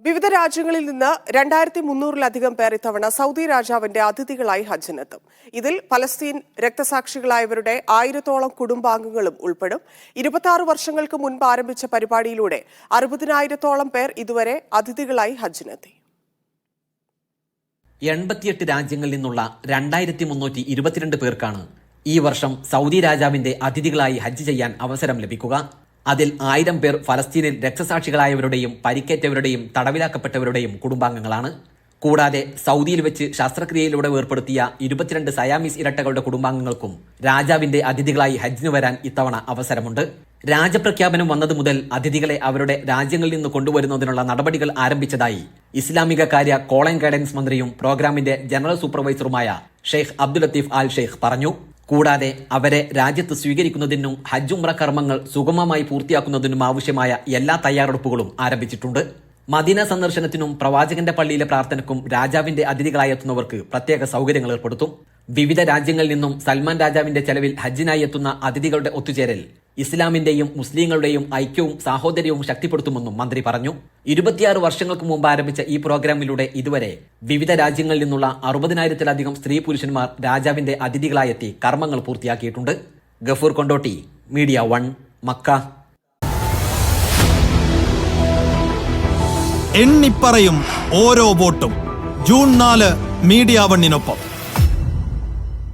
വിവിധ രാജ്യങ്ങളിൽ നിന്ന് 2300-ലധികം പേർ ഇത്തവണ സൗദി രാജാവിന്റെ അതിഥികളായി ഹജ്ജിനെത്തും. ഇതിൽ പലസ്തീൻ രക്തസാക്ഷികളായവരുടെ 1000-ഓളം കുടുംബാംഗങ്ങളും ഉൾപ്പെടും. 26 വർഷങ്ങൾക്ക് മുൻപ് ആരംഭിച്ച പരിപാടിയിലൂടെ 60,000-ഓളം പേർ ഇതുവരെ അതിഥികളായി ഹജ്ജിനെത്തി. 88 രാജ്യങ്ങളിൽ നിന്നുള്ള 2322 പേർക്കാണ് ഈ വർഷം സൗദി രാജാവിന്റെ അതിഥികളായി ഹജ്ജ് ചെയ്യാൻ അവസരം ലഭിക്കുക. അതിൽ 1000 പേർ ഫലസ്തീനിൽ രക്തസാക്ഷികളായവരുടെയും പരിക്കേറ്റവരുടെയും തടവിലാക്കപ്പെട്ടവരുടെയും കുടുംബാംഗങ്ങളാണ്. കൂടാതെ സൗദിയിൽ വെച്ച് ശസ്ത്രക്രിയയിലൂടെ വേർപ്പെടുത്തിയ 22 സയാമീസ് ഇരട്ടകളുടെ കുടുംബാംഗങ്ങൾക്കും രാജാവിന്റെ അതിഥികളായി ഹജ്ജിന് വരാൻ ഇത്തവണ അവസരമുണ്ട്. രാജപ്രഖ്യാപനം വന്നതു മുതൽ അതിഥികളെ അവരുടെ രാജ്യങ്ങളിൽ നിന്ന് കൊണ്ടുവരുന്നതിനുള്ള നടപടികൾ ആരംഭിച്ചതായി ഇസ്ലാമിക കാര്യ കോളൻ ഗൈഡൻസ് മന്ത്രിയും പ്രോഗ്രാമിന്റെ ജനറൽ സൂപ്പർവൈസറുമായ ഷെയ്ഖ് അബ്ദുൽ ലത്തീഫ് ആൽ ഷെയ്ഖ് പറഞ്ഞു. കൂടാതെ അവരെ രാജ്യത്ത് സ്വീകരിക്കുന്നതിനും ഹജ്ജ് ഉംറ കർമ്മങ്ങൾ സുഗമമായി പൂർത്തിയാക്കുന്നതിനും ആവശ്യമായ എല്ലാ തയ്യാറെടുപ്പുകളും ആരംഭിച്ചിട്ടുണ്ട്. മദീന സന്ദർശനത്തിനും പ്രവാചകന്റെ പള്ളിയിലെ പ്രാർത്ഥനയ്ക്കും രാജാവിന്റെ അതിഥികളായി എത്തുന്നവർക്ക് പ്രത്യേക സൗകര്യങ്ങൾ ഏർപ്പെടുത്തും. വിവിധ രാജ്യങ്ങളിൽ നിന്നും സൽമാൻ രാജാവിന്റെ ചെലവിൽ ഹജ്ജിനായി എത്തുന്ന അതിഥികളുടെ ഒത്തുചേരൽ ഇസ്ലാമിന്റെയും മുസ്ലിങ്ങളുടെയും ഐക്യവും സാഹോദര്യവും ശക്തിപ്പെടുത്തുമെന്നും മന്ത്രി പറഞ്ഞു. 26 വർഷങ്ങൾക്ക് മുമ്പ് ആരംഭിച്ച ഈ പ്രോഗ്രാമിലൂടെ ഇതുവരെ വിവിധ രാജ്യങ്ങളിൽ നിന്നുള്ള 60,000-ലധികം സ്ത്രീ പുരുഷന്മാർ രാജാവിന്റെ അതിഥികളായെത്തി കർമ്മങ്ങൾ പൂർത്തിയാക്കിയിട്ടുണ്ട്. Gafoor Kondotty, media 1, Makkah. എണ്ണിപ്പറയും ഓരോ വോട്ടും. June 4 media 1-നൊപ്പം.